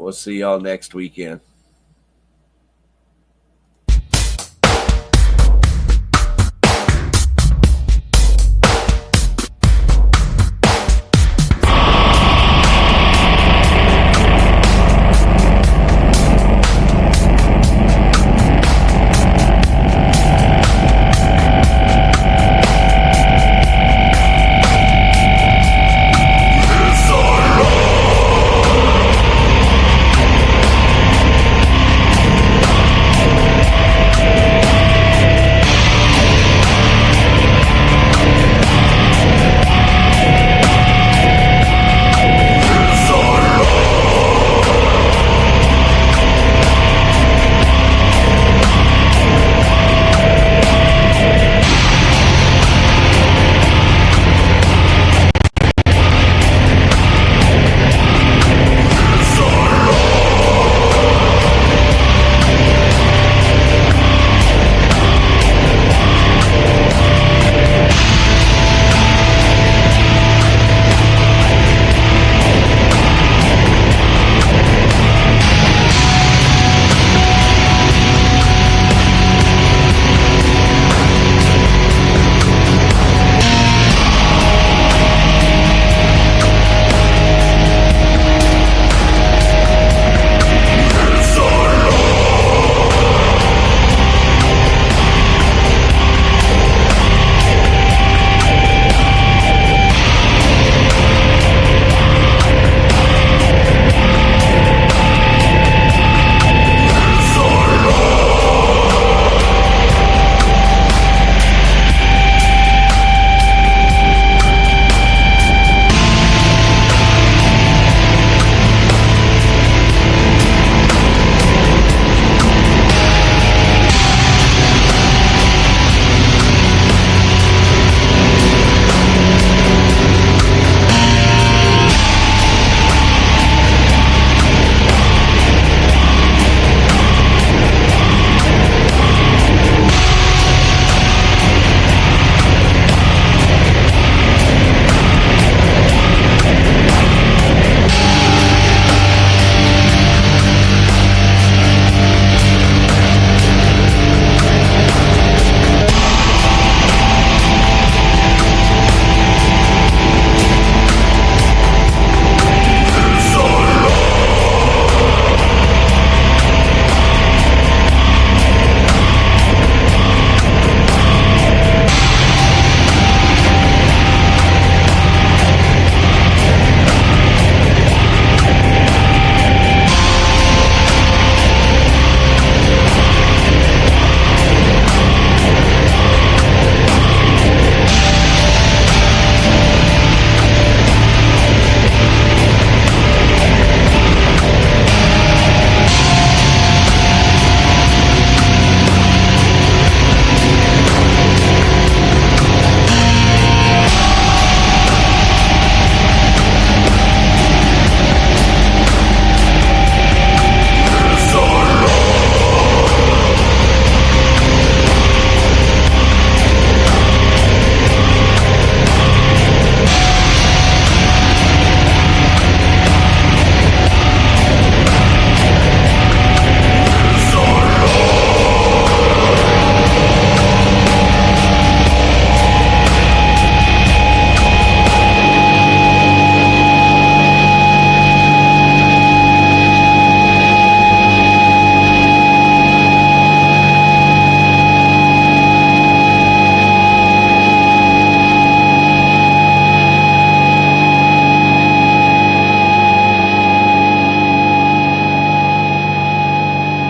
We'll see y'all next weekend.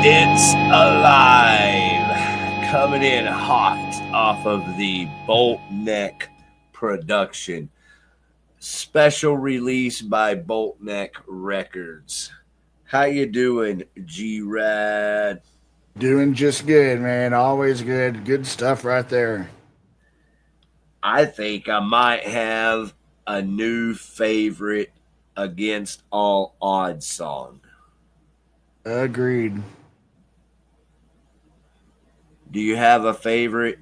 It's alive, coming in hot off of the Bolt Neck production. Special release by Bolt Neck Records. How you doing, G-Rad? Doing just good, man. Always good. Good stuff right there. I think I might have a new favorite against all odds song. Agreed. Do you have a favorite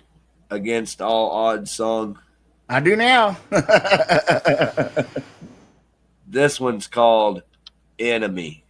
against all odds song? I do now. This one's called Enemy.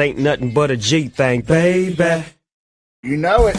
ain't nothing but a G thing, baby. You know it.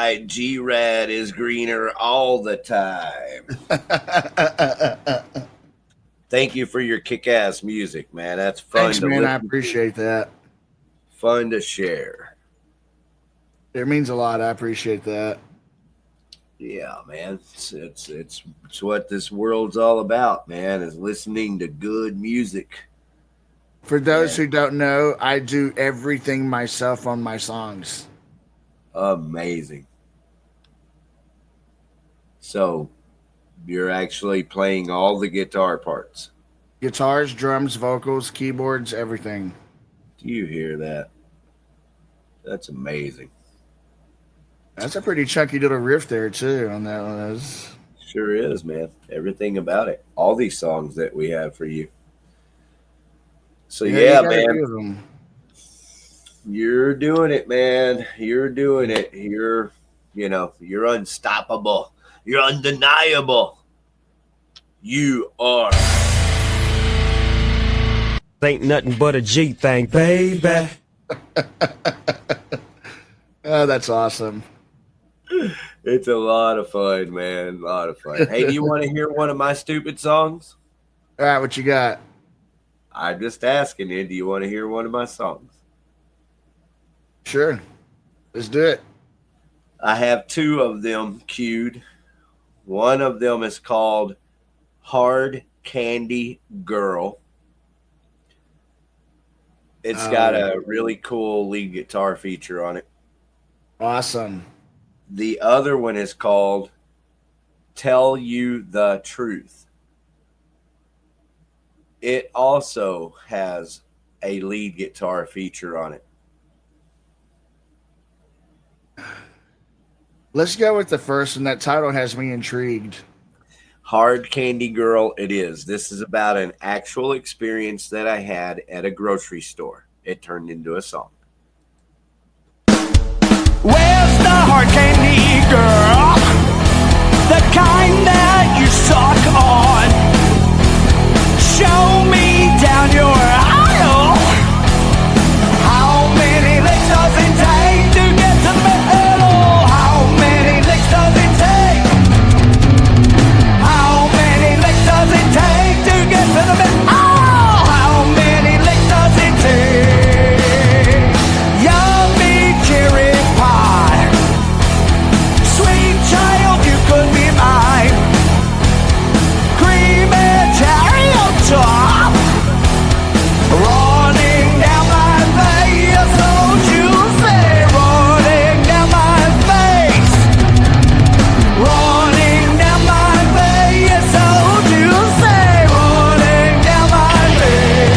right, G-Rad is greener all the time. Thank you for your kick-ass music, man. That's fun. Thanks, man. I appreciate that. Fun to share. It means a lot. I appreciate that. Yeah, man. It's what this world's all about, man, is listening to good music. For those And who don't know, I do everything myself on my songs. amazing. So you're actually playing all the guitar parts. Guitars, drums, vocals, keyboards, everything. Do you hear that? That's amazing. That's a pretty chunky little riff there too on that one. Sure is, man. Everything about it. All these songs that we have for you. So Yeah, you yeah, got a man, few of them. you're doing it, man. You're doing it. You're unstoppable. You're undeniable. You are. Ain't nothing but a G thing, baby. Oh, that's awesome. It's a lot of fun, man. A lot of fun. Hey, do you want to hear one of my stupid songs? All right, what you got? I'm just asking you, do you want to hear one of my songs? Sure. Let's do it. I have two of them queued. One of them is called Hard Candy Girl. It's got a really cool lead guitar feature on it. Awesome. The other one is called Tell You the Truth. It also has a lead guitar feature on it. Let's go with the first one. That title has me intrigued. Hard Candy Girl, it is. This is about an actual experience that I had at a grocery store. It turned into a song. Where's the hard candy girl? The kind that you suck on. Show me down your aisle. How many licks does it take to get to the middle? How many licks does it take? How many licks does it take to get to the middle? Oh, how many licks does it take? Yummy cherry pie. Sweet child, you could be mine. Cream and cherry on top. Running down my face, don't you say. Running down my face. Running down my face, don't you say. Running down my face.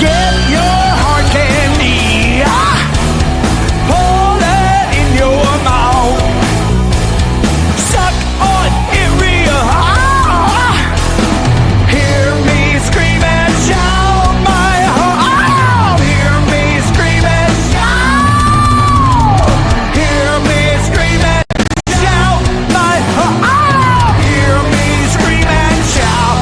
Get your hard candy, pour it in your mouth. Suck on it real hard. Hear me scream and shout my heart. Hear me scream and shout. Hear me scream and shout my heart. Hear me scream and shout.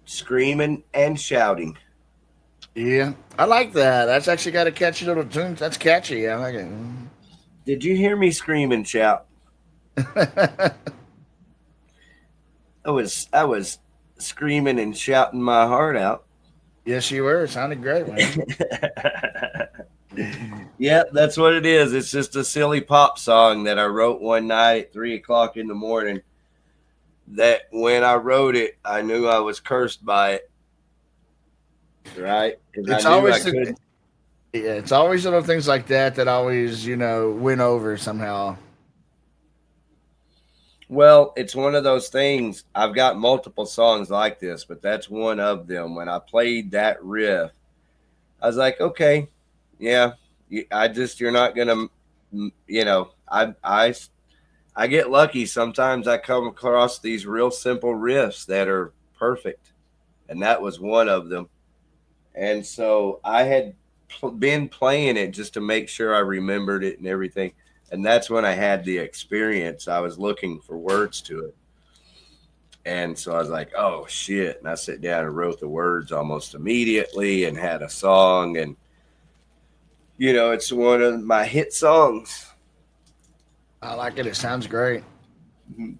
Screaming and shouting. Yeah, I like that. That's actually got a catchy little tune. That's catchy. I like it. Did you hear me scream and shout? I was screaming and shouting my heart out. Yes, you were. It sounded great, man. Yeah, that's what it is. It's just a silly pop song that I wrote one night at 3:00 in the morning. That when I wrote it, I knew I was cursed by it. Right? 'Cause It's I knew always I couldn't. Yeah, it's always little things like that that always, win over somehow. Well, it's one of those things. I've got multiple songs like this, but that's one of them. When I played that riff, I was like, okay, yeah, you're not gonna, I get lucky. Sometimes I come across these real simple riffs that are perfect, and that was one of them. And so I had been playing it just to make sure I remembered it and everything. And that's when I had the experience. I was looking for words to it. And so I was like, oh, shit. And I sat down and wrote the words almost immediately and had a song. And, it's one of my hit songs. I like it. It sounds great.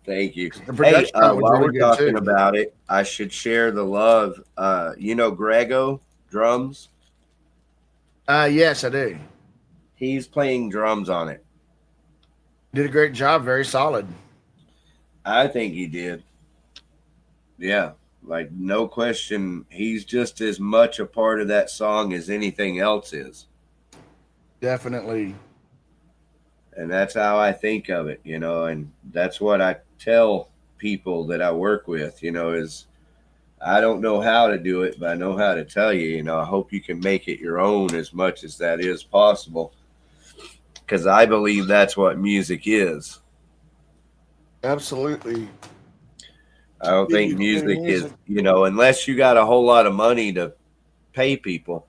Thank you. The production While was really we're good talking too. about it, I should share the love. Grego drums? Yes, I do. He's playing drums on it. Did a great job. Very solid. I think he did. Yeah, like no question. He's just as much a part of that song as anything else is. Definitely. And that's how I think of it, and that's what I tell people that I work with, is I don't know how to do it, but I know how to tell you, I hope you can make it your own as much as that is possible. Because I believe that's what music is. Absolutely. I don't think music is, unless you got a whole lot of money to pay people,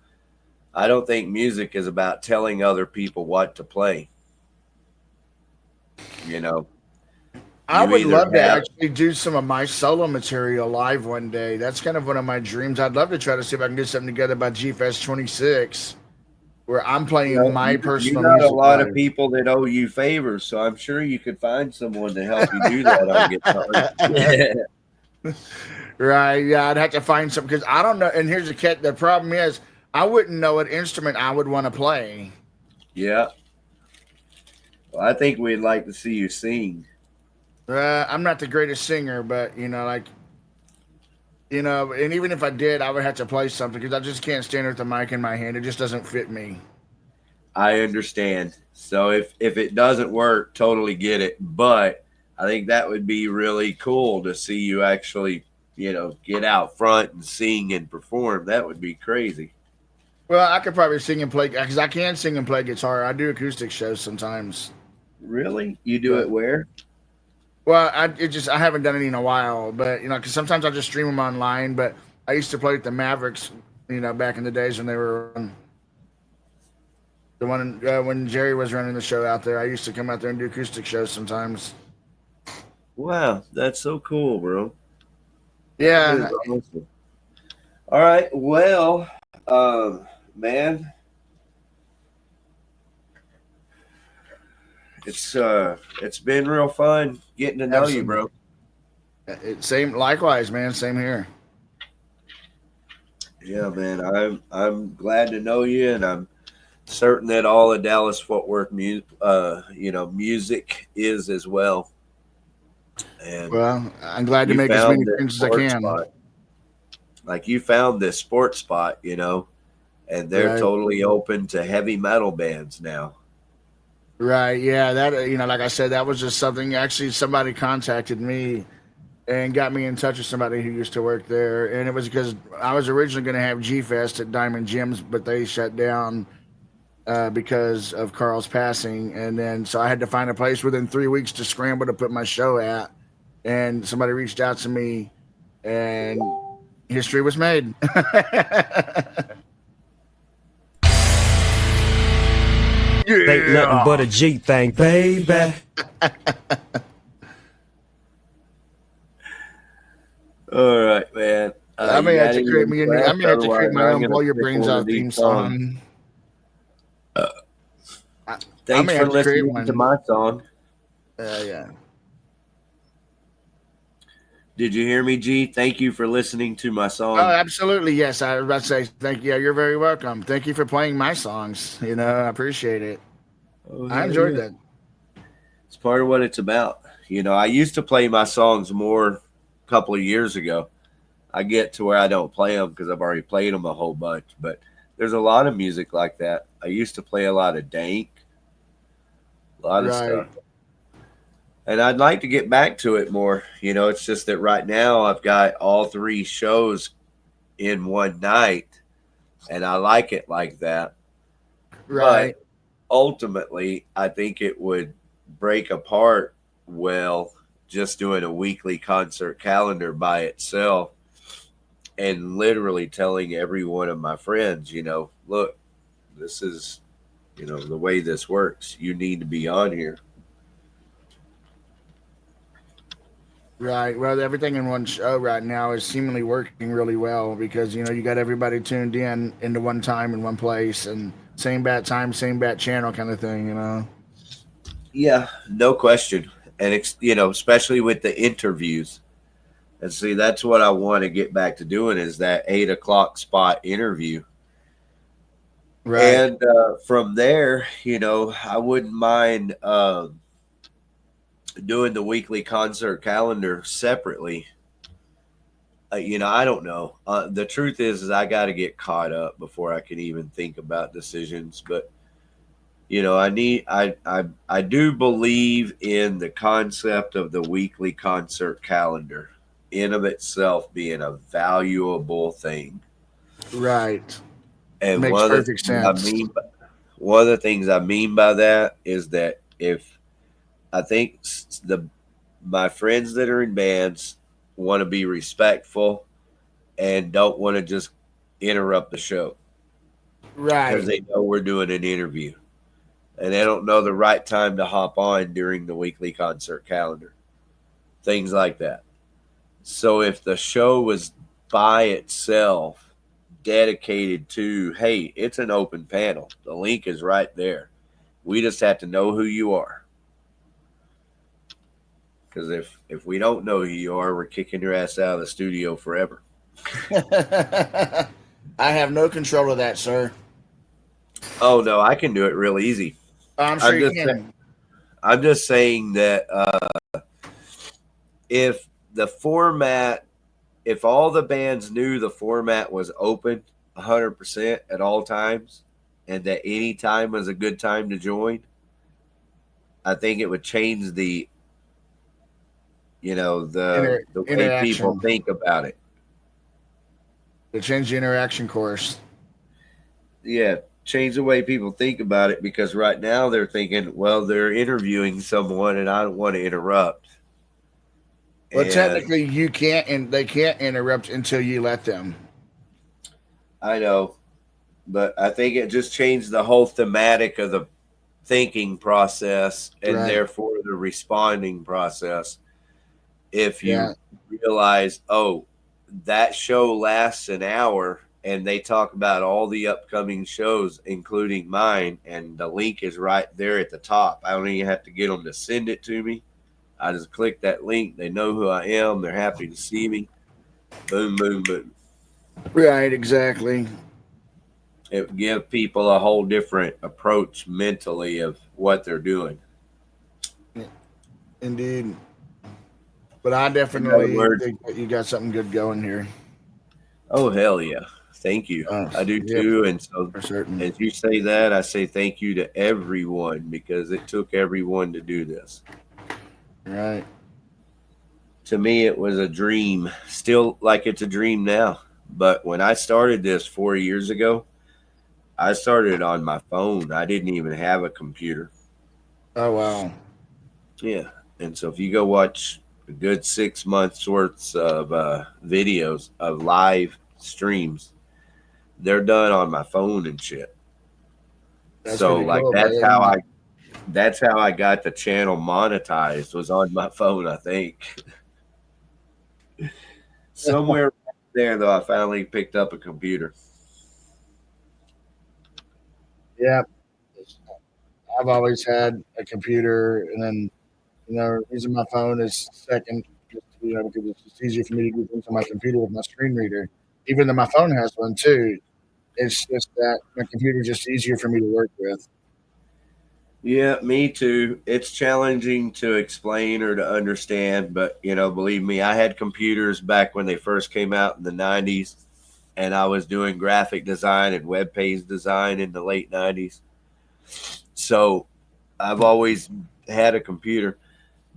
I don't think music is about telling other people what to play. I would love to actually do some of my solo material live one day. That's kind of one of my dreams. I'd love to try to see if I can get something together by G-Fest 26 where I'm playing my personal music. You got a lot live. of people that owe you favors, so I'm sure you could find someone to help you do that on guitar. Right, yeah, I'd have to find some because I don't know. And here's the catch: the problem is I wouldn't know what instrument I would want to play. Yeah, well, I think we'd like to see you sing. I'm not the greatest singer, but and even if I did, I would have to play something because I just can't stand with the mic in my hand. It just doesn't fit me. I understand. So if it doesn't work, totally get it. But I think that would be really cool to see you actually, get out front and sing and perform. That would be crazy. Well, I could probably sing and play because I can sing and play guitar. I do acoustic shows sometimes. Really? You do it where? Well, I haven't done it in a while, but because sometimes I just stream them online. But I used to play with the Mavericks, back in the days when they were the one when Jerry was running the show out there. I used to come out there and do acoustic shows sometimes. Wow, that's so cool, bro. Yeah. Awesome. All right. Well, man, it's been real fun getting to know Absolutely. you, bro. Same, likewise, man. Same here. Yeah, man. I'm glad to know you, and I'm certain that all of Dallas Fort Worth music is as well. And well, I'm glad to make as many friends as I can. Spot. Like you found this sports spot, and they're totally open to heavy metal bands now. Right. Yeah. That, like I said, that was just something. Actually, somebody contacted me and got me in touch with somebody who used to work there. And it was because I was originally going to have G-Fest at Diamond Gyms, but they shut down because of Carl's passing. And then so I had to find a place within 3 weeks to scramble to put my show at. And somebody reached out to me and history was made. Ain't nothing but a G thing, baby. All right, man. I may have to create my own blow your brains out theme song. Thanks for listening to my song. Yeah. Did you hear me, G? Thank you for listening to my song. Oh, absolutely. Yes. I was about to say thank you. You're very welcome. Thank you for playing my songs. I appreciate it. Oh, I enjoyed that. It's part of what it's about. I used to play my songs more a couple of years ago. I get to where I don't play them because I've already played them a whole bunch. But there's a lot of music like that. I used to play a lot of dank, a lot of stuff. And I'd like to get back to it more. It's just that right now I've got all 3 shows in one night, and I like it like that. Right. But ultimately, I think it would break apart well just doing a weekly concert calendar by itself. and literally telling every one of my friends, look, this is, the way this works. You need to be on here. Right. Well, everything in one show right now is seemingly working really well because, you got everybody tuned in into one time in one place and same bat time, same bat channel kind of thing. Yeah, no question. And, especially with the interviews. And see, that's what I want to get back to doing is that 8 o'clock spot interview. Right. And from there, I wouldn't mind doing the weekly concert calendar separately. I don't know. The truth is I got to get caught up before I can even think about decisions. But I do believe in the concept of the weekly concert calendar in of itself being a valuable thing. Right. And Makes perfect sense. One of the things I mean by that is that if I think my friends that are in bands want to be respectful and don't want to just interrupt the show. Right. Because they know we're doing an interview. And they don't know the right time to hop on during the weekly concert calendar. Things like that. So if the show was by itself dedicated to, hey, it's an open panel. The link is right there. We just have to know who you are. Because if we don't know who you are, we're kicking your ass out of the studio forever. I have no control of that, sir. Oh, no, I can do it real easy. I'm sure you can. I'm just saying that if the format, if all the bands knew the format was open 100% at all times and that any time was a good time to join, I think it would change the the way people think about it. To change the interaction course. Yeah, change the way people think about it because right now they're thinking, well, they're interviewing someone and I don't want to interrupt. Well, technically you can't, and they can't interrupt until you let them. I know, but I think it just changed the whole thematic of the thinking process and therefore the responding process. If you realize, oh, that show lasts an hour and they talk about all the upcoming shows, including mine, and the link is right there at the top. I don't even have to get them to send it to me. I just click that link. They know who I am. They're happy to see me. Boom, boom, boom. Right, exactly. It would give people a whole different approach mentally of what they're doing. Indeed. But I definitely think that you got something good going here. Oh, hell yeah. Thank you. I do too. And so as you say that, I say thank you to everyone because it took everyone to do this. Right. To me, it was a dream. Still like it's a dream now. But when I started this 4 years ago, I started on my phone. I didn't even have a computer. Oh, wow. Yeah. And so if you go watch a good 6 months worth of videos of live streams, they're done on my phone and shit. So like cool, that's how I got the channel monetized was on my phone, I think. Somewhere there though, I finally picked up a computer. Yeah. I've always had a computer and then using my phone is second, just, because it's just easier for me to do things on my computer with my screen reader. Even though my phone has one too, it's just that my computer is just easier for me to work with. Yeah, me too. It's challenging to explain or to understand, but believe me, I had computers back when they first came out in the 90s, and I was doing graphic design and web page design in the late 90s. So I've always had a computer.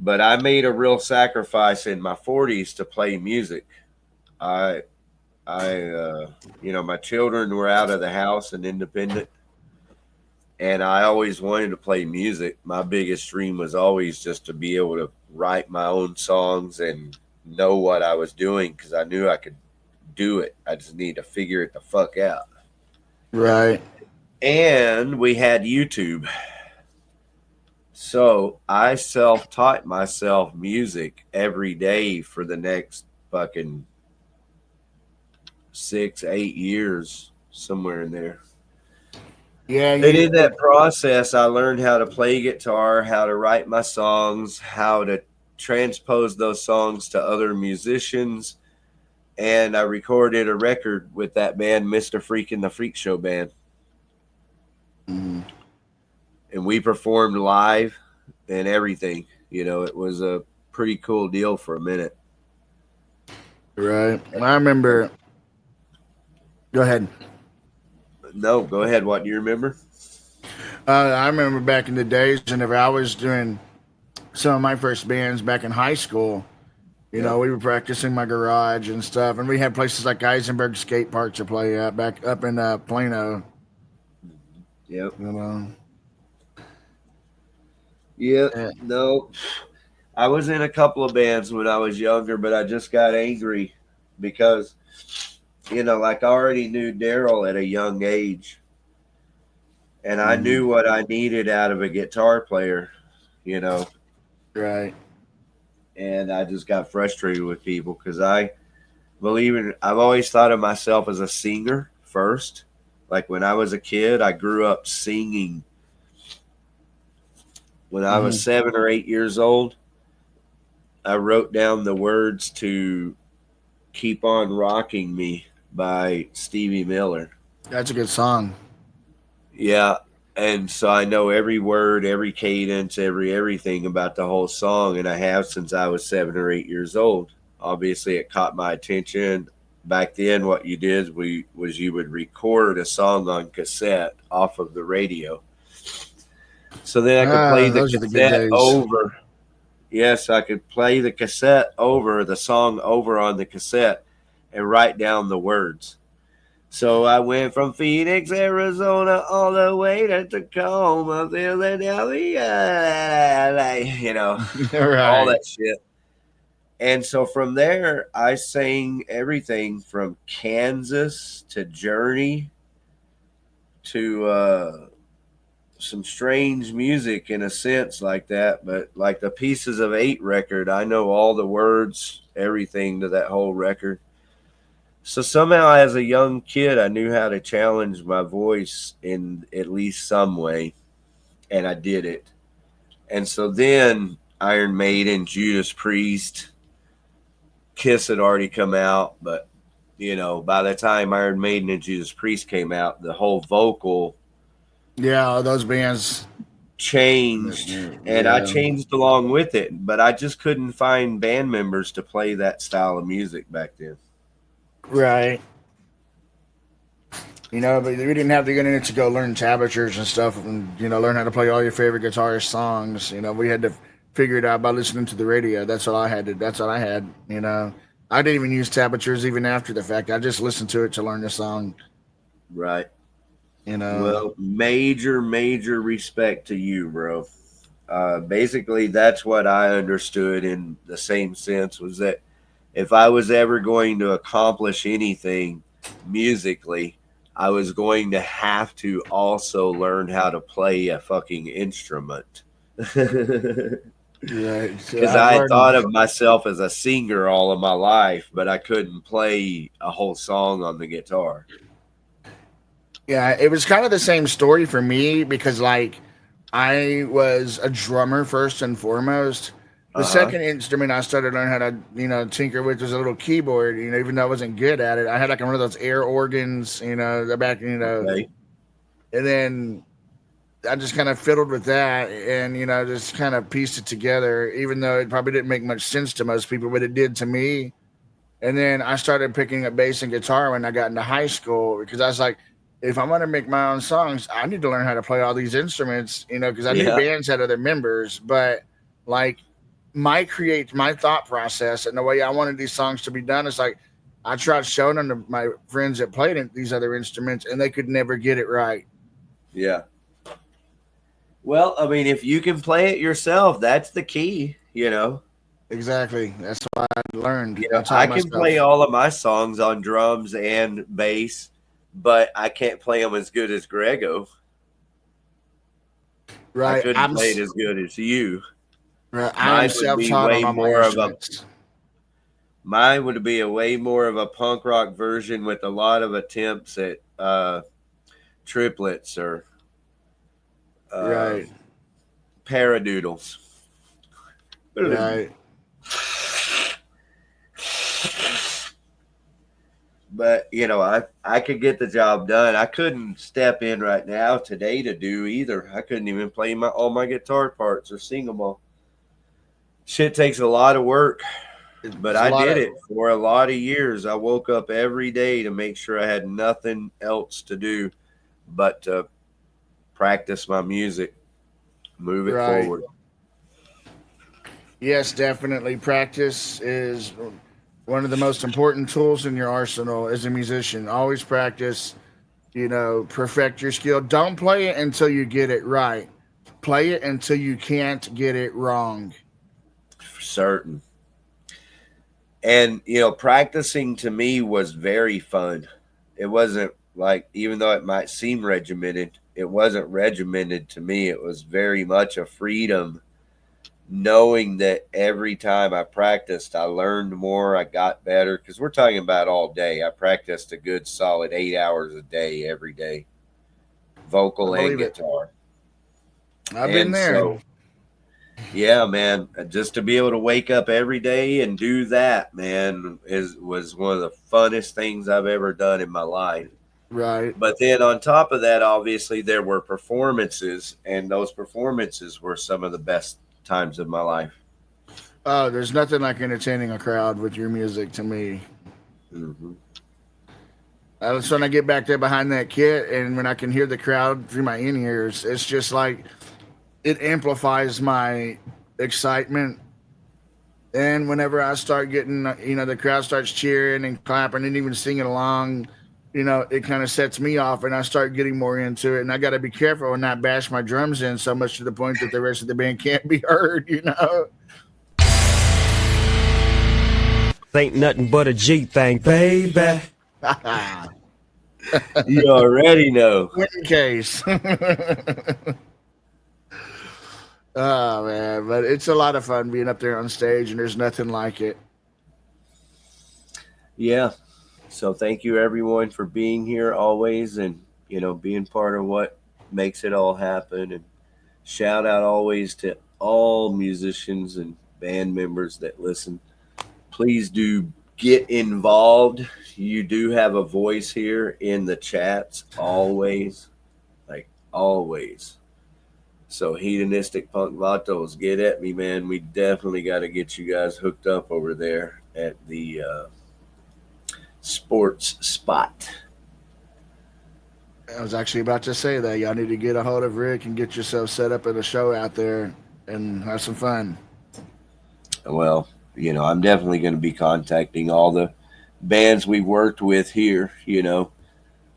But I made a real sacrifice in my 40s to play music. My children were out of the house and independent, and I always wanted to play music. My biggest dream was always just to be able to write my own songs and know what I was doing because I knew I could do it. I just need to figure it the fuck out. Right. And we had YouTube. So I self-taught myself music every day for the next fucking 6-8 years, somewhere in there. Yeah. And in that process, I learned how to play guitar, how to write my songs, how to transpose those songs to other musicians. And I recorded a record with that band, Mr. Freak and the Freak Show Band. Mm-hmm. And we performed live and everything. You know, it was a pretty cool deal for a minute. Right. I remember. Go ahead. No, go ahead. What do you remember? I remember back in the days whenever I was doing some of my first bands back in high school. You know, we were practicing my garage and stuff, and we had places like Eisenberg Skate Park to play at back up in Plano. Yep. You know. Yep. Yeah. No. I was in a couple of bands when I was younger, but I just got angry because, you know, like I already knew Daryl at a young age. And I knew what I needed out of a guitar player, you know. Right. And I just got frustrated with people because I've always thought of myself as a singer first. Like when I was a kid, I grew up singing. When I was 7 or 8 years old, I wrote down the words to Keep On Rocking Me by Stevie Miller. That's a good song. Yeah. And so I know every word, every cadence, everything about the whole song. And I have since I was 7 or 8 years old. Obviously, it caught my attention. Back then, what you did was you would record a song on cassette off of the radio. So then I could play the cassette over. Yes, I could play the cassette over, the song over on the cassette and write down the words. So I went from Phoenix, Arizona, all the way to Tacoma, Philadelphia, you know, all that shit. And so from there, I sang everything from Kansas to Journey to some strange music in a sense like that. But like the Pieces of 8 record, I know all the words, everything to that whole record. So somehow as a young kid, I knew how to challenge my voice in at least some way. And I did it. And so then Iron Maiden, Judas Priest, Kiss had already come out. But, you know, by the time Iron Maiden and Judas Priest came out, the whole vocal. Yeah, those bands changed. And I changed along with it. But I just couldn't find band members to play that style of music back then. Right. You know, but we didn't have to get in to go learn tablatures and stuff and, you know, learn how to play all your favorite guitarist songs. You know, we had to figure it out by listening to the radio. That's what I had, you know. I didn't even use tablatures even after the fact. I just listened to it to learn the song. Right. You know. Well, major respect to you, bro. Basically, that's what I understood in the same sense was that if I was ever going to accomplish anything musically, I was going to have to also learn how to play a fucking instrument. Because I thought of myself as a singer all of my life, but I couldn't play a whole song on the guitar. Yeah, it was kind of the same story for me because, like, I was a drummer first and foremost. The second instrument I started learning how to, you know, tinker with was a little keyboard, you know, even though I wasn't good at it. I had like one of those air organs, you know, the back, you know. Okay. And then I just kind of fiddled with that and, you know, just kind of pieced it together, even though it probably didn't make much sense to most people, but it did to me. And then I started picking up bass and guitar when I got into high school because I was like, if I'm going to make my own songs, I need to learn how to play all these instruments, you know, because I knew bands had other members, but like, my thought process and the way I wanted these songs to be done is like I tried showing them to my friends that played these other instruments and they could never get it right. Yeah. Well, I mean, if you can play it yourself, that's the key, you know. Exactly. That's what I learned. You I know, taught I can myself. play all of my songs on drums and bass, but I can't play them as good as Grego. I Right. couldn't play it as good as you. I am Mine would be self-taught on way all my more of a instruments. mine would be a way more of a punk rock version with a lot of attempts at triplets or Right. paradoodles. Right. But you know, I could get the job done. I couldn't step in right now today to do either. I couldn't even play all my guitar parts or sing them all. Shit takes a lot of work, but It's a I lot did of it for a lot of years. I woke up every day to make sure I had nothing else to do but to practice my music, move it right. forward. Yes, definitely. Practice is one of the most important tools in your arsenal as a musician. Always practice, perfect your skill. Don't play it until you get it right. Play it until you can't get it wrong. For certain. And you know, practicing to me was very fun. It wasn't like, even though it might seem regimented, it wasn't regimented to me. It was very much a freedom, knowing that every time I practiced, I learned more, I got better. Because we're talking about all day. I practiced a good solid 8 hours a day, every day, I vocal and believe it. guitar. I've been And there. so, yeah, man, just to be able to wake up every day and do that, man, was one of the funnest things I've ever done in my life. Right. But then on top of that, obviously there were performances, and those performances were some of the best times of my life. Oh, there's nothing like entertaining a crowd with your music to me. Mm-hmm. That's when I get back there behind that kit, and when I can hear the crowd through my in ears, it's just like it amplifies my excitement. And whenever I start getting, the crowd starts cheering and clapping and even singing along, it kind of sets me off, and I start getting more into it. And I got to be careful and not bash my drums in so much to the point that the rest of the band can't be heard. Ain't nothing but a G thing, baby. You already know. In case. Oh man, but it's a lot of fun being up there on stage, and there's nothing like it. Yeah. So thank you everyone for being here always, and being part of what makes it all happen. And shout out always to all musicians and band members that listen. Please do get involved. You do have a voice here in the chats always, like always. So hedonistic punk vatos, get at me, man. We definitely got to get you guys hooked up over there at the sports spot. I was actually about to say that y'all need to get a hold of Rick and get yourself set up at a show out there and have some fun. Well, I'm definitely going to be contacting all the bands we've worked with here.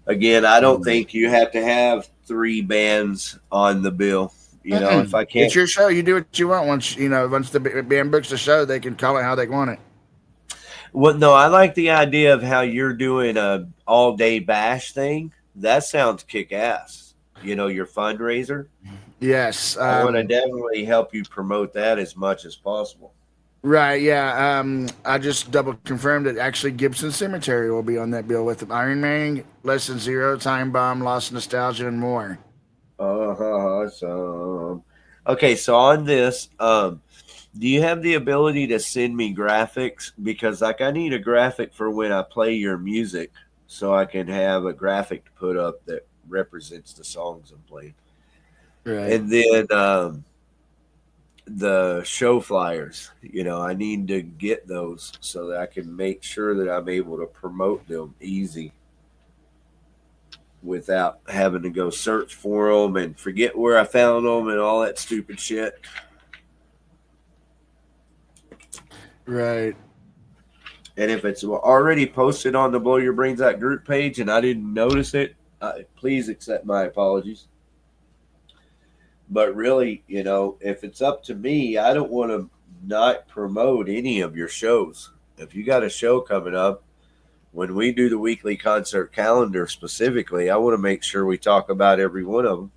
Again, I don't think you have to have 3 bands on the bill. If I can't, it's your show. You do what you want. Once the band books the show, they can call it how they want it. Well, no, I like the idea of how you're doing a all-day bash thing. That sounds kick-ass. Your fundraiser. Yes, I want to definitely help you promote that as much as possible. Right, yeah. I just double confirmed that actually Gibson Cemetery will be on that bill with Iron Man, Less Than Zero, Time Bomb, Lost Nostalgia, and more. Awesome. Okay, so on this, do you have the ability to send me graphics? Because I need a graphic for when I play your music, so I can have a graphic to put up that represents the songs I'm playing. Right. And then the show flyers, I need to get those so that I can make sure that I'm able to promote them easy without having to go search for them and forget where I found them and all that stupid shit. Right. And if it's already posted on the Blow Your Brains Out group page and I didn't notice it, please accept my apologies. But really, if it's up to me, I don't want to not promote any of your shows. If you got a show coming up, when we do the weekly concert calendar specifically, I want to make sure we talk about every one of them.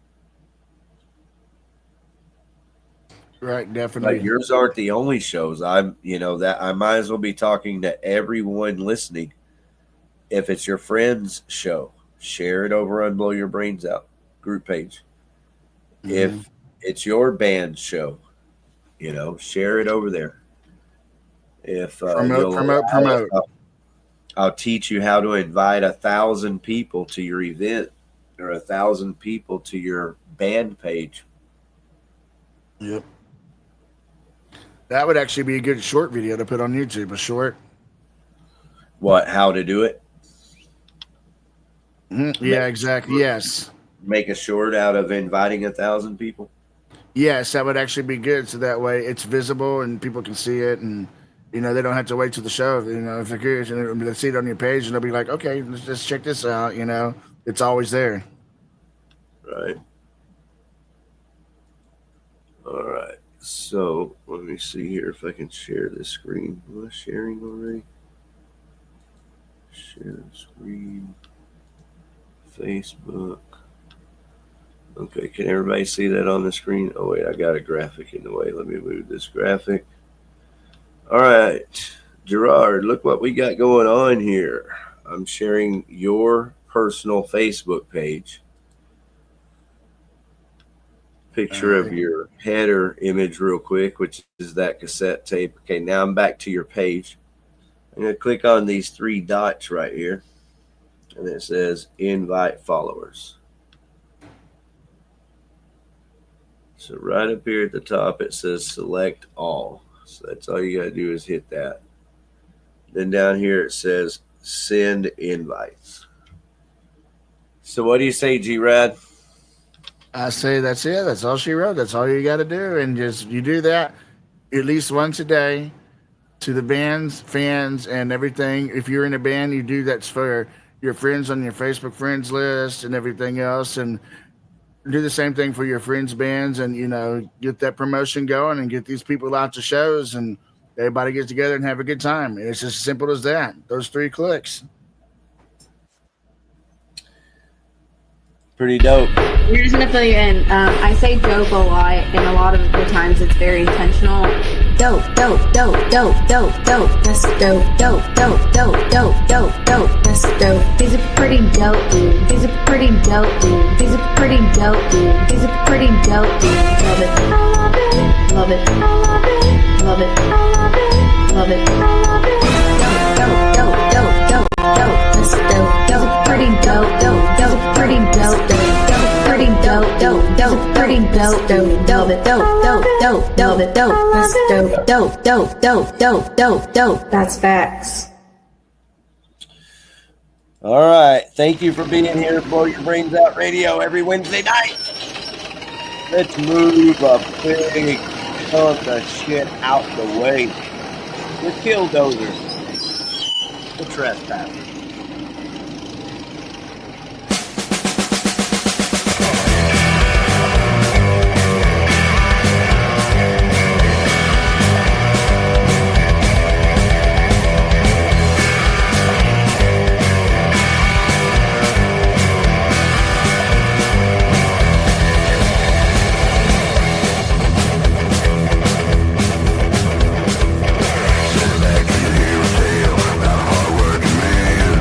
Right, definitely. But yours aren't the only shows. That I might as well be talking to everyone listening. If it's your friend's show, share it over on Blow Your Brains Out group page. If it's your band's show, share it over there. If promote. I'll teach you how to invite 1,000 people to your event or 1,000 people to your band page. Yep. That would actually be a good short video to put on YouTube. A short. What? How to do it? Yeah, exactly. Yes. Make a short out of inviting 1,000 people. Yes, that would actually be good. So that way it's visible and people can see it, and they don't have to wait till the show. If they're curious, and they'll see it on your page, and they'll be like, "Okay, let's just check this out." It's always there. Right. All right. So let me see here if I can share this screen. Am I sharing already? Share screen. Facebook. Okay, can everybody see that on the screen? Oh, wait, I got a graphic in the way. Let me move this graphic. All right, Gerard, look what we got going on here. I'm sharing your personal Facebook page. Picture of your header image real quick, which is that cassette tape. Okay, now I'm back to your page. I'm going to click on these 3 dots right here. And it says invite followers. So right up here at the top, it says select all. So that's all you got to do is hit that. Then down here, it says send invites. So what do you say, G-Rad? I say that's it. That's all she wrote. That's all you got to do. And you do that at least once a day to the band's fans and everything. If you're in a band, you do that's for your friends on your Facebook friends list and everything else, and do the same thing for your friends' bands, and get that promotion going and get these people out to shows, and everybody gets together and have a good time. It's as simple as that. Those 3 clicks. Pretty dope. You're just gonna fill you in. I say dope a lot, and a lot of the times it's very intentional. Dope, dope, dope, dope, dope, dope. That's dope, dope, dope, dope, dope, dope, dope. That's dope. These are pretty dope. These are pretty dope. These are pretty dope. These are pretty dope. Love it. I love it. Love it. I love it. Love it. I love it. Love it. I love it. Dope, dope, dope, dope, dope. That's dope. Those are pretty dope. Dope. Those are pretty dope. Pretty dope, dope, dope, pretty dope, dope, dope, dope, dope, dope, dope, dope, that's dope, dope, dope, dope, dope, dope, dope, that's facts. All right. Thank you for being here at Blow Your Brains Out Radio every Wednesday night. Let's move a big chunk of shit out the way. The killdozers. The trespassers. Back in here, tale about hard-working man.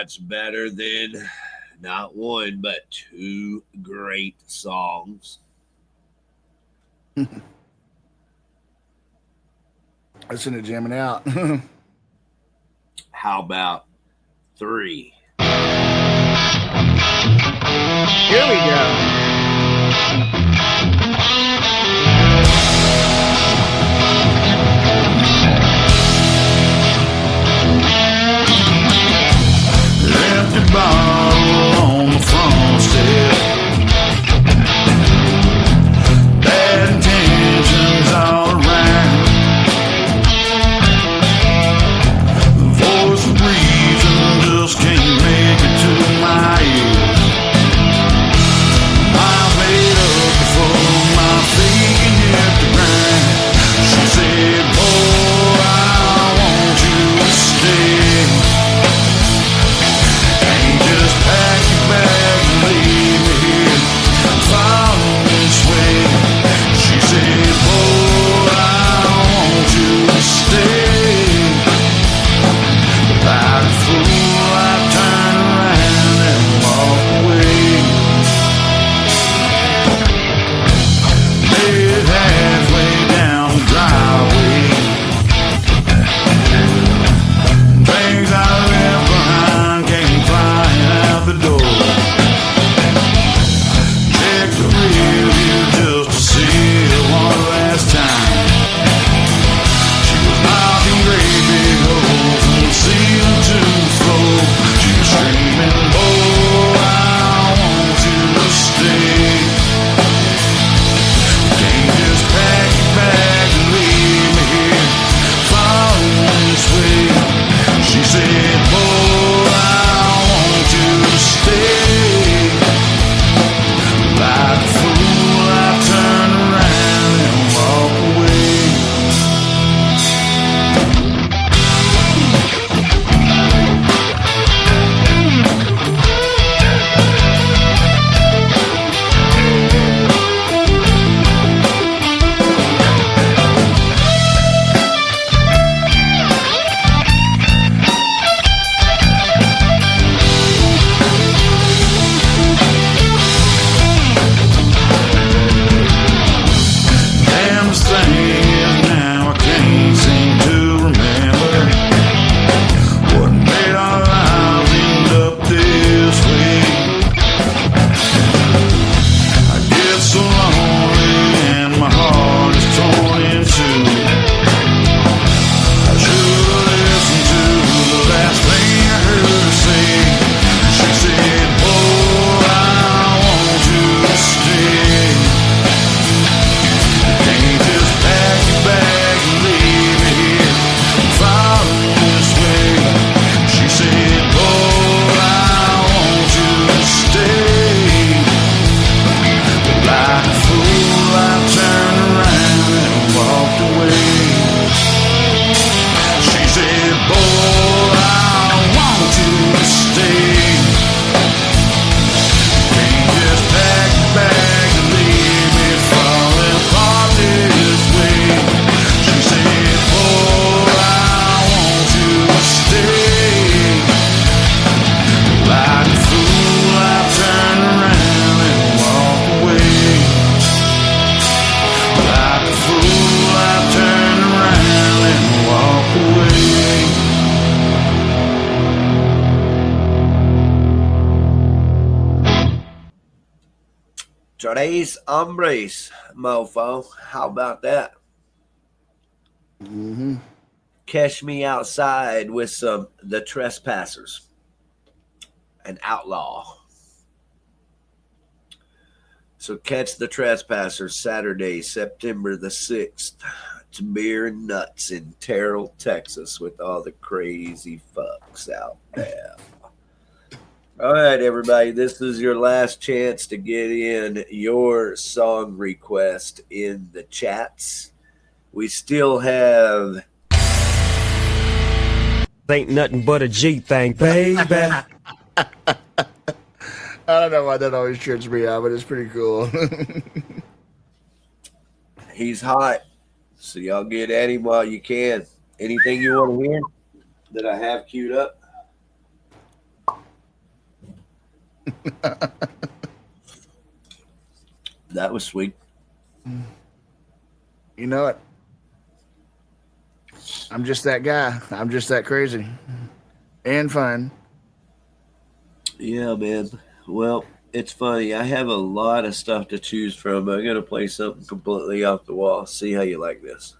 What's better than not one, but two great songs? Listen to jamming out. How about three? Here we go. Empty bottle on the front step. Bad intentions all around. The voice of reason just can't make it to my ears. I've made up before my feet can hit the ground. She said, boy, I want you to stay. Just pack your bag and leave me here. Follow this way. She said, boy, I want you to stay. Like a fool, I turned around and walked away. Made halfway down the driveway. Things I left behind came flying out the door. Check the rear view just to see her one last time. She was knocking great big holes from the ceiling to the floor. She was screaming, boy, I want you to stay. You can't just pack your bag and leave me here. Follow this way. She said, boy, I want you to stay. Like a fool, I turned around and walked away. Damnest thing is now I can't seem to remember what made our lives end up this way. I get so lonely and my heart is torn in two. I should have listened to the last thing I heard her say. She said, boy, I want you to stay. Can't just pack your bag and leave me here. Follow this way. She said, boy, I want you to stay. Like a fool, I turned around and walked away. She said, boy, I want you to stay. Can't just pack your bag and leave me falling apart this way. She said, boy, I want you to stay. Like a fool, I turned around and walked away. Like a fool, I turned around and walked away. Tres hombres, mofo. How about that? Catch me outside with some The Trespassers, an outlaw. So catch The Trespassers Saturday, September the 6th. It's beer and nuts in Terrell, Texas, with all the crazy fucks out there. All right, everybody, this is your last chance to get in your song request in the chats. We still have... Ain't nothing but a G thing, baby. I don't know why that always trips me out, but it's pretty cool. He's hot, so y'all get at him while you can. Anything you want to hear that I have queued up? That was sweet. You know it. I'm just that guy. I'm just that crazy and fun. Yeah, man. Well, it's funny. I have a lot of stuff to choose from. I'm going to play something completely off the wall. See how you like this.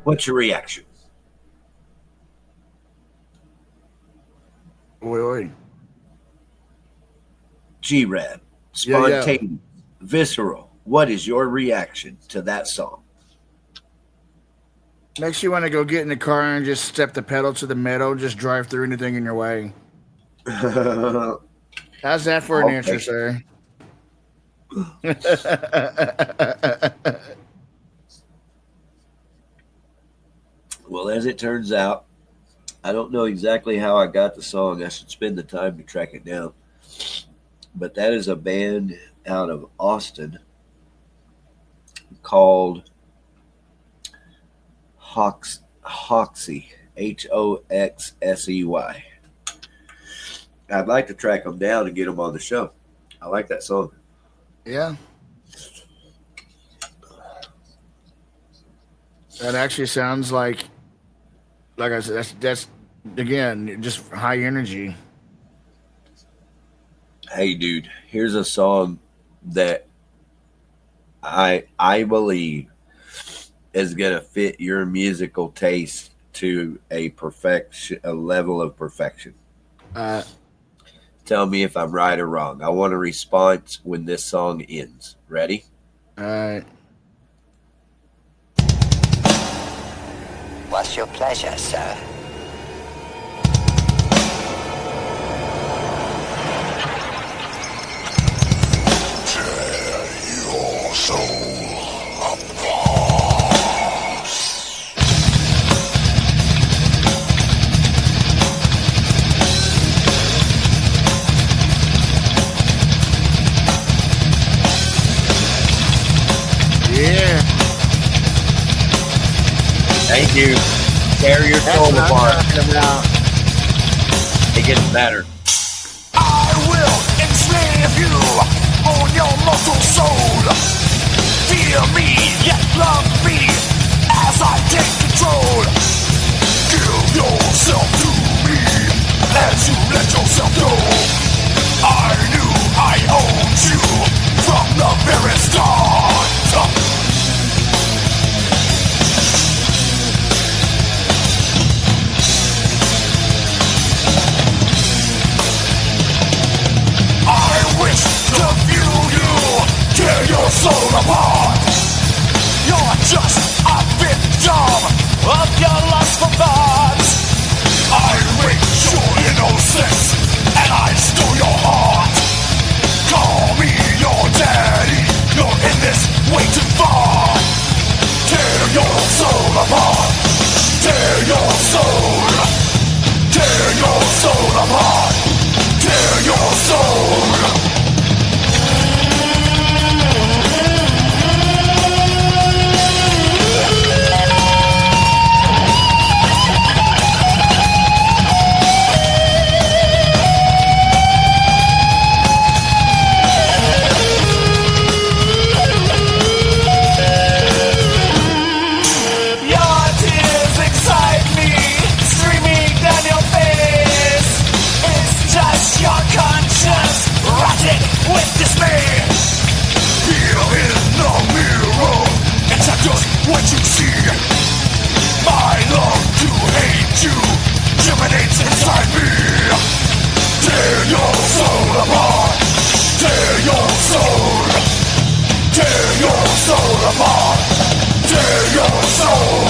What's your reaction? Oi. G-Rad, Yeah, yeah. spontaneous, visceral. What is your reaction to that song? Makes you want to go get in the car and just step the pedal to the metal, just drive through anything in your way. How's that for an answer, sir? Well, as it turns out, I don't know exactly how I got the song. I should spend the time to track it down. But that is a band out of Austin called Hoxsey, Hoxsey. I'd like to track them down and get them on the show. I like that song. Yeah. That actually sounds like I said, that's again, just high energy. Hey, dude, here's a song that I believe is gonna fit your musical taste to a level of perfection. Tell me if I'm right or wrong. I want a response when this song ends. Ready? All right. What's your pleasure, sir? Tear your soul apart. Thank you. Tear your That's soul what I'm apart. talking about. It gets better. I will enslave you on your mortal soul. Fear me, yet love me as I take control. Give yourself to me as you let yourself go. I knew I owned you from the very start. I wish to view you tear your soul apart. You're just a victim of your lustful thoughts. I raped your innocence and I stole your heart. Call me your daddy, you're in this way too far. Tear your soul apart. Tear your soul. Tear your soul apart. Tear your soul. Your tears excite me, streaming down your face. It's just your conscience rotting with dismay. Feel in the mirror, accept just what you see. My love to hate you germinates inside me. Tear your soul apart. Tear your soul. Tear your soul apart. Tear your soul.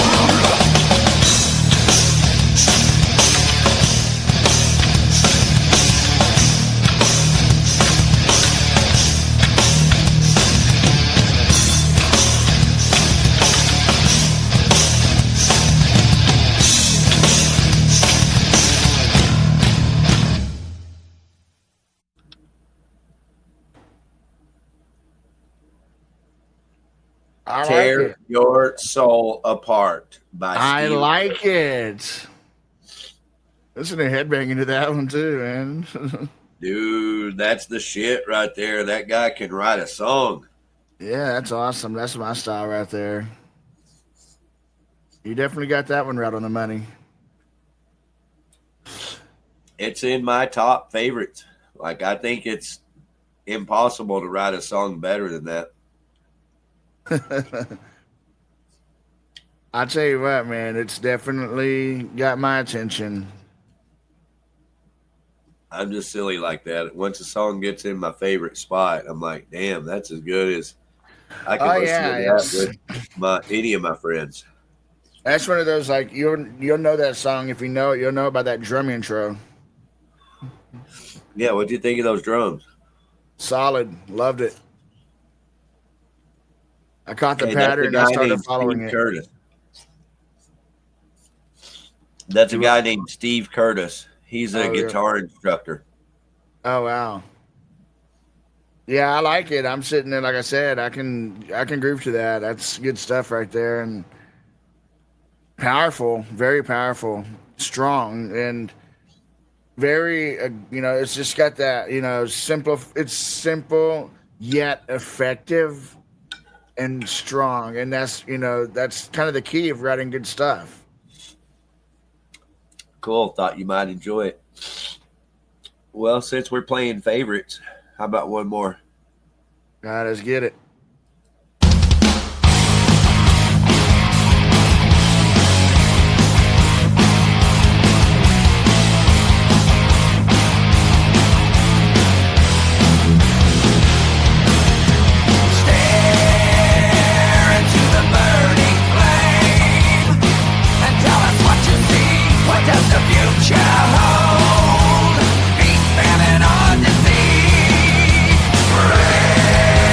I like Tear it. your soul apart by I Steve. like it. Listen to headbanging to that one too, man. Dude, that's the shit right there. That guy can write a song. Yeah, that's awesome. That's my style right there. You definitely got that one right on the money. It's in my top favorites. Like, I think it's impossible to write a song better than that. I tell you what, man, it's definitely got my attention. I'm just silly like that. Once a song gets in my favorite spot, I'm like, damn, that's as good as I can listen to that with any of my friends. That's one of those, like, you'll know that song. If you know it, you'll know about that drum intro. Yeah, what'd you think of those drums? Solid. Loved it. I caught the Hey, that's pattern a and I guy started named following Steve it. Curtis. That's a guy named Steve Curtis. He's a guitar instructor. Oh, wow. Yeah, I like it. I'm sitting there, like I said, I can groove to that. That's good stuff right there. And powerful, very powerful, strong, and very, it's just got that, simple. It's simple yet effective and strong. And that's kind of the key of writing good stuff. Cool. Thought you might enjoy it. Well, since we're playing favorites, how about one more? All right, let's get it. Beast, famine, or disease. Pray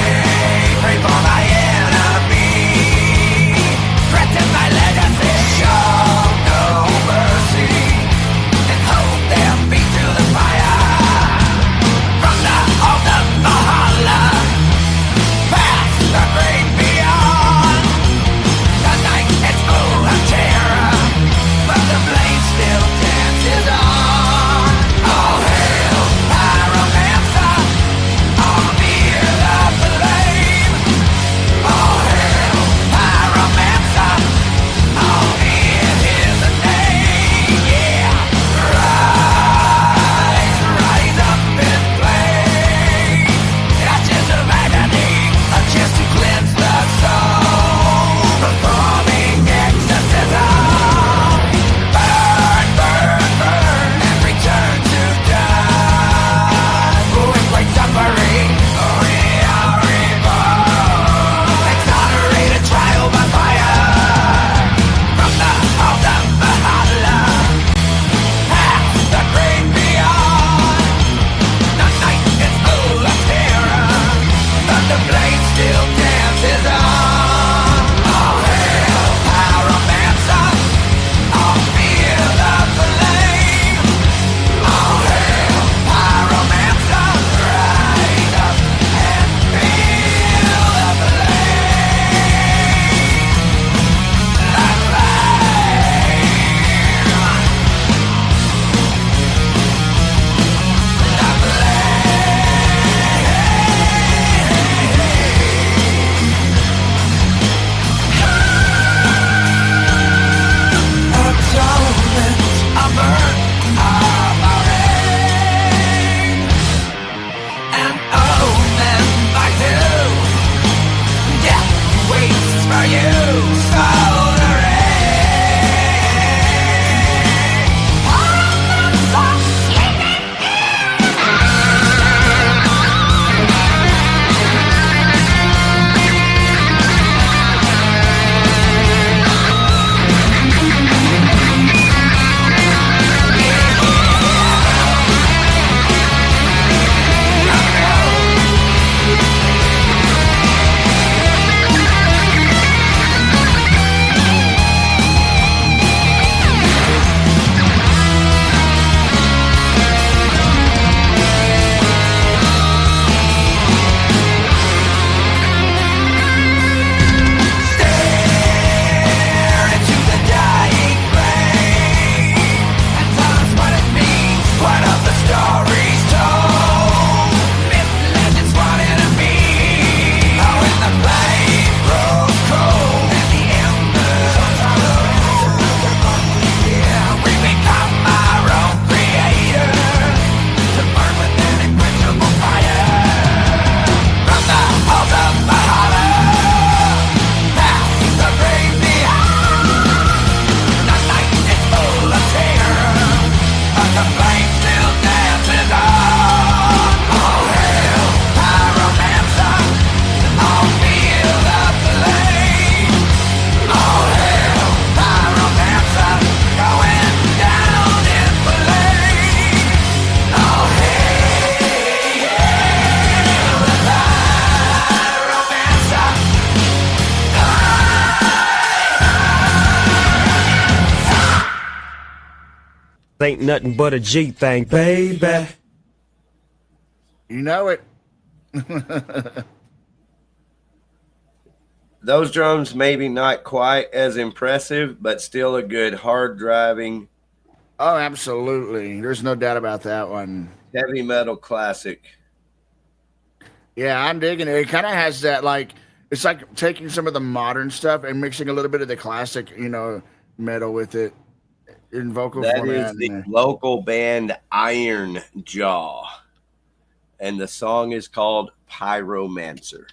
Ain't nothing but a G thing, baby. You know it. Those drums maybe not quite as impressive, but still a good hard driving. Oh, absolutely. There's no doubt about that one. Heavy metal classic. Yeah, I'm digging it. It kind of has that, like, it's like taking some of the modern stuff and mixing a little bit of the classic, you know, metal with it in vocal That format. is the local band Iron Jaw. And the song is called Pyromancer.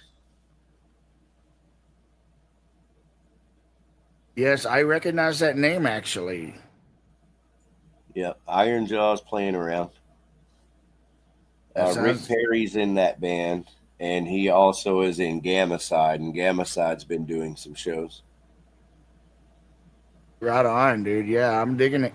Yes, I recognize that name, actually. Yep, Iron Jaw's playing around. Rick Perry's in that band, and he also is in Gamma Side, and Gamma Side's been doing some shows. Right on, dude. Yeah, I'm digging it.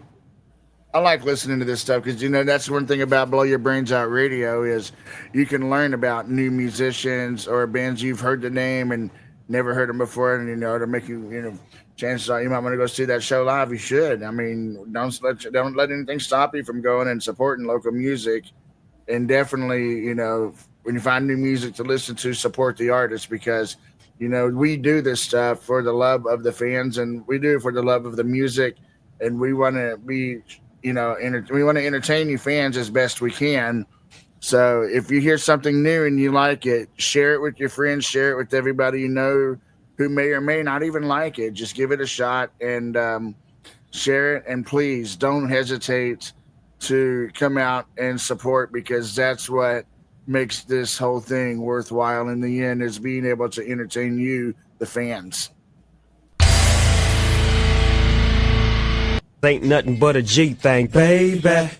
I like listening to this stuff because, you know, that's one thing about Blow Your Brains Out Radio is you can learn about new musicians or bands you've heard the name and never heard them before, and, you know, to make you, you know, chances are you might want to go see that show live. You should. I mean, don't let anything stop you from going and supporting local music. And definitely, you know, when you find new music to listen to, support the artist because, you know, we do this stuff for the love of the fans and we do it for the love of the music. And we want to be, you know, we want to entertain you fans as best we can. So if you hear something new and you like it, share it with your friends, share it with everybody you know who may or may not even like it. Just give it a shot and share it. And please don't hesitate to come out and support because that's what makes this whole thing worthwhile in the end is being able to entertain you, the fans. Ain't nothing but a G thing, baby.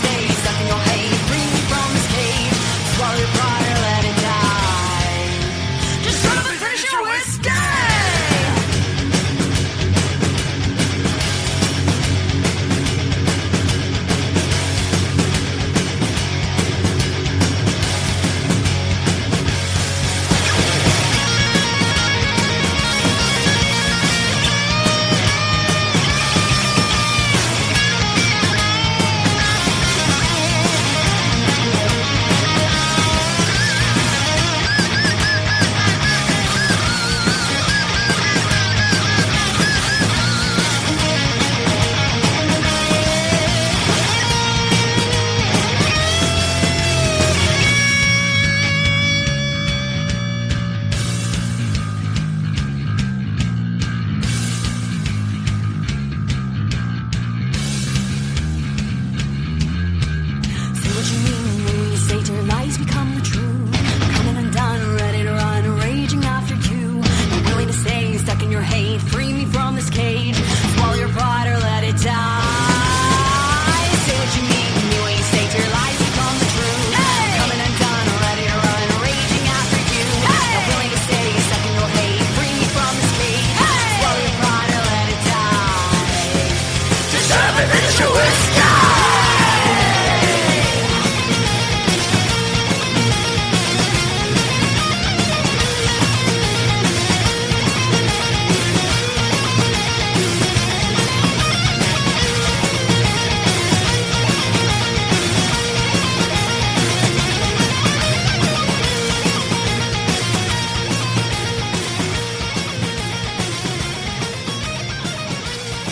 stay stuck in your hate. Free me from this cage. Swallow your pride or let it die. Just shut up and finish your whiskey.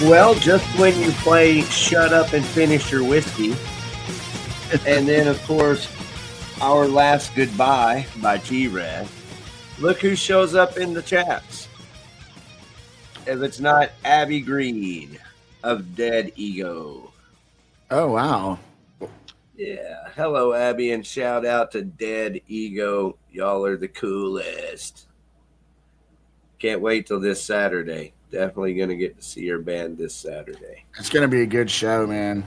Well, just when you play Shut Up and Finish Your Whiskey. And then, of course, Our Last Goodbye by G-Rad. Look who shows up in the chats. If it's not Abby Green of Dead Ego. Oh, wow. Yeah. Hello, Abby, and shout out to Dead Ego. Y'all are the coolest. Can't wait till this Saturday. Definitely going to get to see your band this Saturday. It's going to be a good show, man.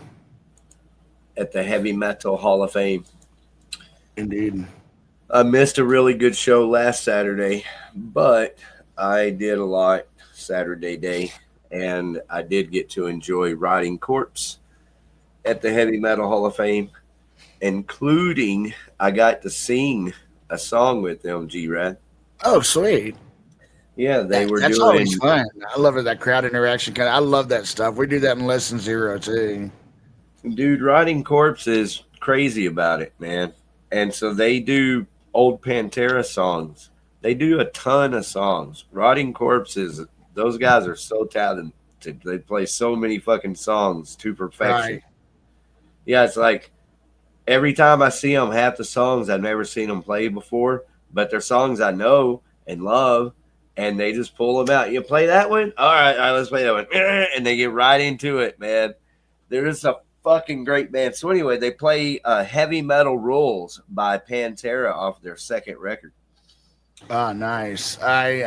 At the Heavy Metal Hall of Fame. Indeed. I missed a really good show last Saturday, but I did a lot Saturday day, and I did get to enjoy Rotting Corpse at the Heavy Metal Hall of Fame, including I got to sing a song with them, G-Rad. Oh, sweet. Yeah, that's doing. Always fun. I love it, that crowd interaction. I love that stuff. We do that in Lesson Zero too. Dude, Rotting Corpse is crazy about it, man. And so they do old Pantera songs. They do a ton of songs. Rotting Corpse those guys are so talented. They play so many fucking songs to perfection. Right. Yeah, it's like every time I see them, half the songs I've never seen them play before, but they're songs I know and love. And they just pull them out. You play that one? All right, let's play that one. And they get right into it, man. They're just a fucking great band. So anyway, they play Heavy Metal Rules by Pantera off their second record. Oh, nice. Actually,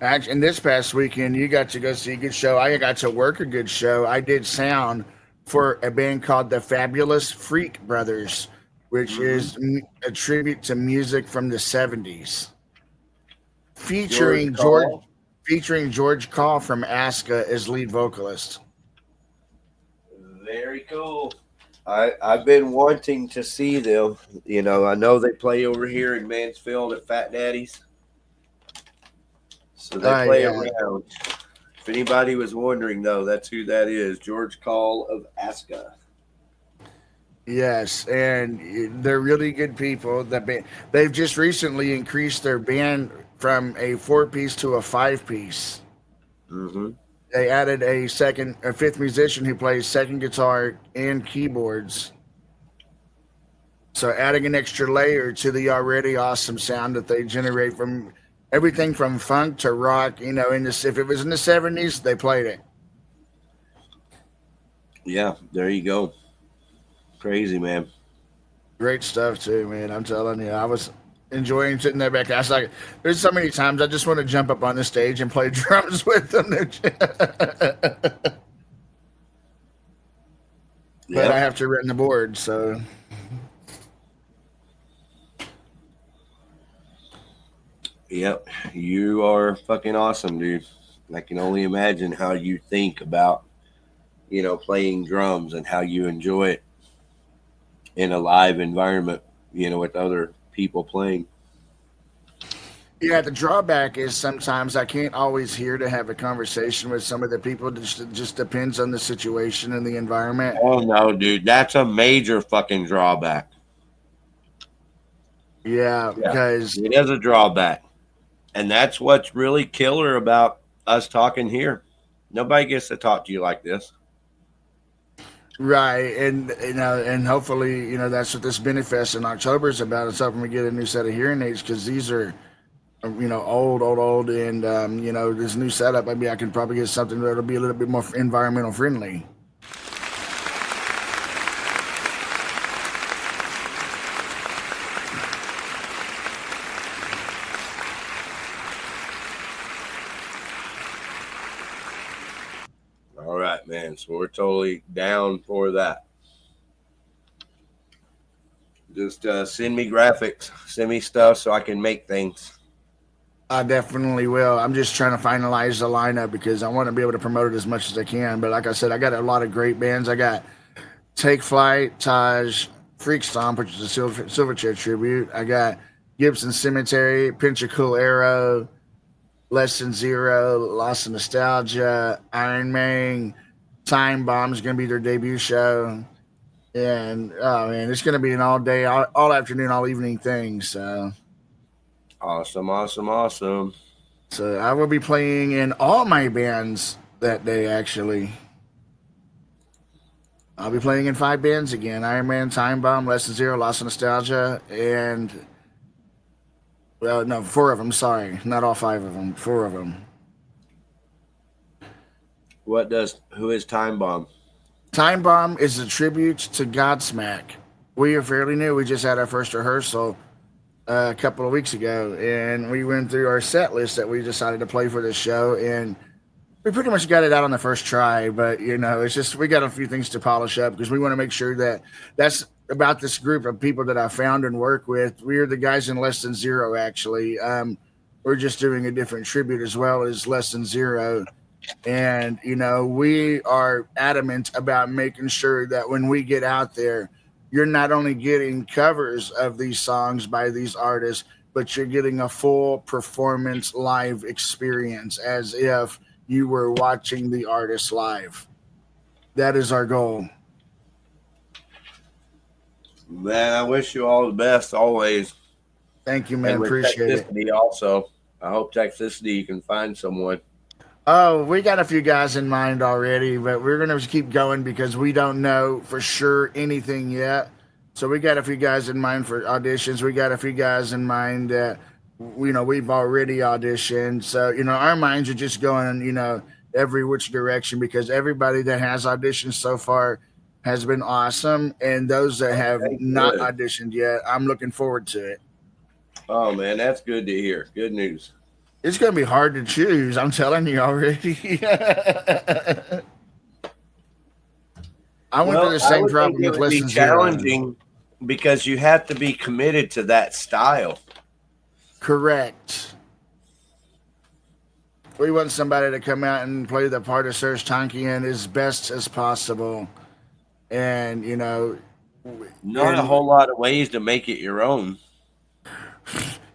and this past weekend, you got to go see a good show. I got to work a good show. I did sound for a band called the Fabulous Freak Brothers, which is a tribute to music from the 70s. Featuring George Call from Aska as lead vocalist. Very cool. I've been wanting to see them. You know, I know they play over here in Mansfield at Fat Daddy's. So they play around. If anybody was wondering, though, that's who that is. George Call of Aska. Yes, and they're really good people. They've just recently increased their band from a 4-piece to a 5-piece. Mm-hmm. They added a fifth musician who plays second guitar and keyboards. So adding an extra layer to the already awesome sound that they generate from everything from funk to rock. You know, if it was in the 70s, they played it. Yeah, there you go. Crazy, man. Great stuff too, man. I'm telling you, I was enjoying sitting there back. I was like, there's so many times I just want to jump up on the stage and play drums with them. but I Yep. have to run the board. So Yep. You are fucking awesome, dude. I can only imagine how you think about, playing drums and how you enjoy it in a live environment, with other people playing. yeah, the drawback is sometimes I can't always hear to have a conversation with some of the people. It just depends on the situation and the environment. Oh no, dude, that's a major fucking drawback. Yeah, Yeah. because It is a drawback. And that's what's really killer about us talking here. Nobody gets to talk to you like this. right, and and hopefully, that's what this Benefest in October is about. It's helping me get a new set of hearing aids because these are, old, and this new setup. Maybe I can probably get something that'll be a little bit more environmental friendly. All right, man. So we're totally down for that. Just send me graphics, send me stuff so I can make things. I definitely will. I'm just trying to finalize the lineup because I want to be able to promote it as much as I can. But like I said, I got a lot of great bands. I got Take Flight, Taj, Freak Stomp, which is a Silverchair tribute. I got Gibson Cemetery, Pinch a Cool Arrow, Less Than Zero, Lost in Nostalgia, Iron Man, Time Bomb is going to be their debut show. And oh man, it's going to be an all day, all afternoon, all evening thing. So Awesome, awesome, awesome. I will be playing in all my bands that day. Actually, I'll be playing in 5 bands again: Iron Man, Time Bomb, Less Than Zero, Lost in Nostalgia, and 4 of them. Sorry, not all 5 of them. 4 of them. Who is Time Bomb? Time Bomb is a tribute to Godsmack. We are fairly new. We just had our first rehearsal a couple of weeks ago, and we went through our set list that we decided to play for this show, and we pretty much got it out on the first try. But it's just we got a few things to polish up because we want to make sure that's about this group of people that I found and work with. We're the guys in Less Than Zero, actually. We're just doing a different tribute as well as Less Than Zero. And, we are adamant about making sure that when we get out there, you're not only getting covers of these songs by these artists, but you're getting a full performance live experience as if you were watching the artist live. That is our goal. Man, I wish you all the best always. Thank you, man. And with Appreciate it. Toxicity also. I hope Toxicity you can find someone. Oh, we got a few guys in mind already, but we're going to keep going because we don't know for sure anything yet. So we got a few guys in mind for auditions. We got a few guys in mind that, we've already auditioned. So, our minds are just going, every which direction because everybody that has auditioned so far has been awesome. And those that have not auditioned yet, I'm looking forward to it. Oh, man, that's good to hear. Good news. It's going to be hard to choose. I'm telling you already. I went through the same problem with Less Than Zero. Challenging because you have to be committed to that style. Correct. We want somebody to come out and play the part of Serge Tankian as best as possible. And, Not a whole lot of ways to make it your own.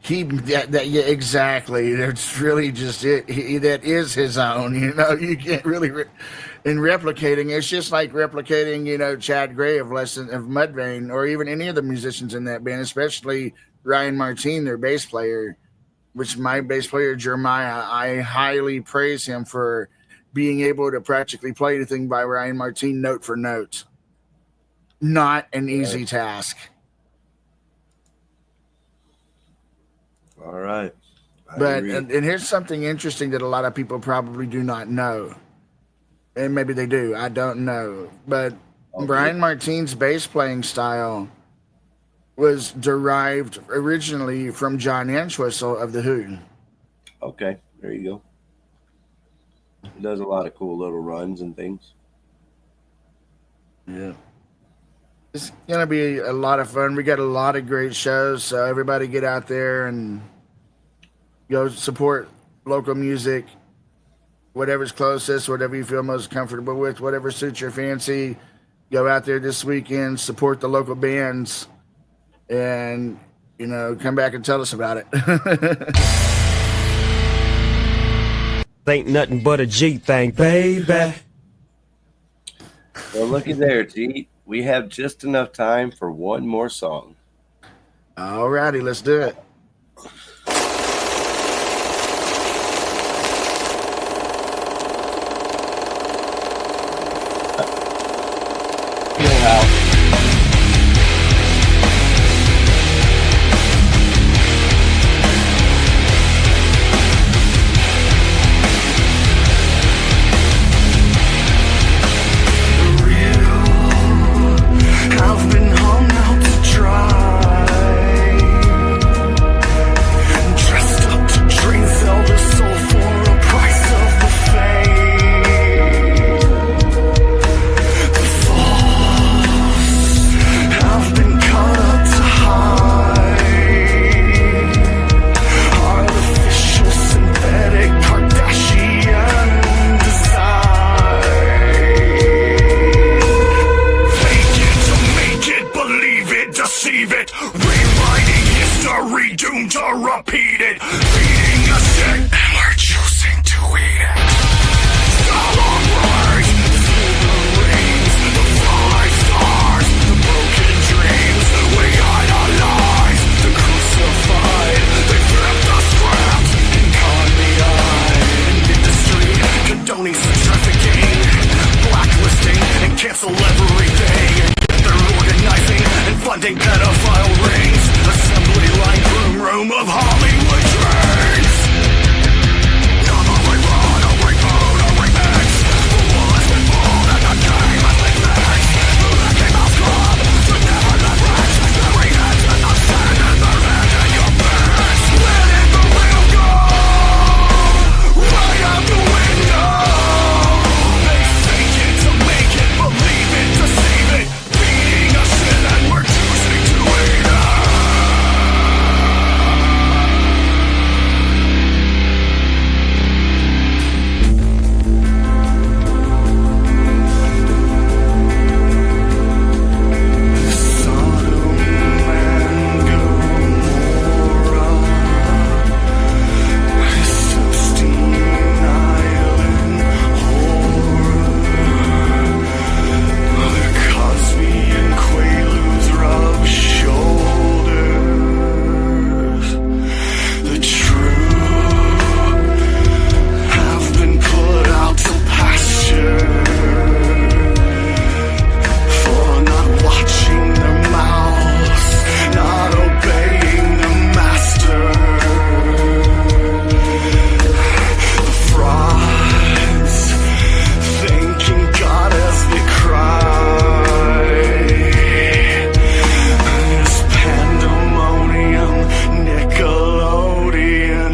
Yeah, exactly. That's really just it. That is his own. You can't really. In replicating, it's just like replicating, Chad Gray of Mudvayne, or even any of the musicians in that band, especially Ryan Martin, their bass player. Which my bass player Jeremiah, I highly praise him for being able to practically play anything by Ryan Martin note for note. Not an easy task. All right. But and here's something interesting that a lot of people probably do not know. And maybe they do. I don't know. But Brian Martin's bass playing style was derived originally from John Entwistle of The Who. Okay. There you go. He does a lot of cool little runs and things. Yeah. It's gonna be a lot of fun. We got a lot of great shows, so everybody get out there and go support local music, whatever's closest, whatever you feel most comfortable with, whatever suits your fancy. Go out there this weekend, support the local bands, and come back and tell us about it. Ain't nothing but a G thing, baby. Well, looky there, G. We have just enough time for one more song. All righty, let's do it. I've been hung out to dry, dressed up to drain Zelda's soul for a price of the fade. The falls have been cut up to hide, artificial, synthetic, Kardashian design. Believe it, deceive it, rewriting history, doomed to repeat it, feeding us shit, and we're choosing to eat it. The long rise, the silver rings, the falling stars, the broken dreams, we idolize, the crucified, they flipped the script, and caught the eye, in industry, condoning sex trafficking, blacklisting, and cancel everything. Organizing and funding pedophile rings, assembly line room of Hollywood dreams. Not a rerun, a reboot, a remix. The wall has been pulled and the game has been fixed. The Mickey Mouse Club, the never let rich. Every head's in the sand and they're handing your bits. Letting the wheel go right out the window. They fake it to make it, believe it, deceive it. And we're choosing to eat it. Sodom and Gomorrah, Epstein Island horror, the Cosby and Quaaludes rub shoulders. The true have been put out to pasture for not watching their mouths, not obeying the master. The frauds thanking God as they cry. This pandemonium, Nickelodeon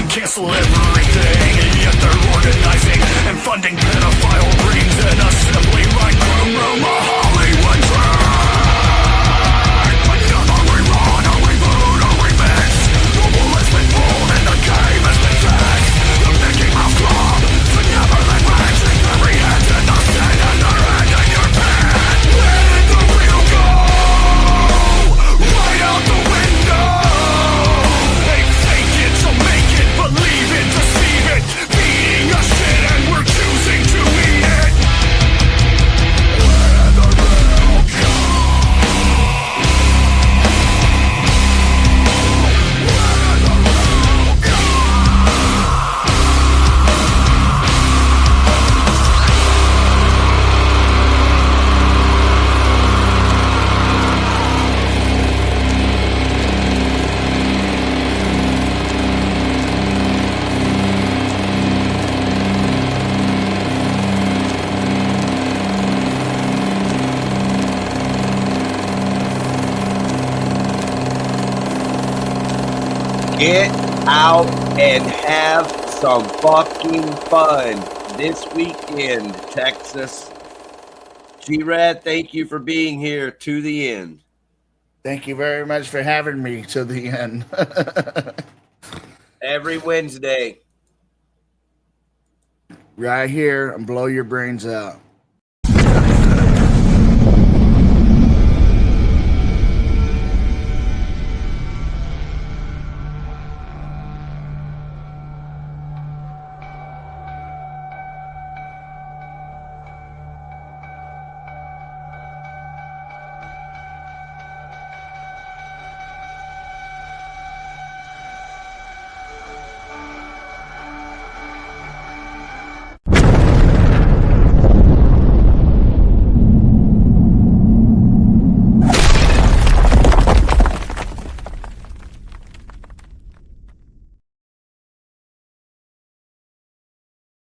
cancel everything, and yet they're organizing and funding pedophile rings and assembly line room of Hollywood dream. Another rerun, a reboot, a remix. The wall has been pulled and the game has been fixed. The Mickey Mouse Club, the Neverland Ranch. Every head's in the sand and they're handing your bed. Let the wheel go right out the window. They fake it to make it, believe it, deceive it, beating us shit, and we're choosing to Get out and have some fucking fun this weekend, Texas. G-Rad, thank you for being here to the end. Thank you very much for having me to the end. Every Wednesday. Right here and blow your brains out.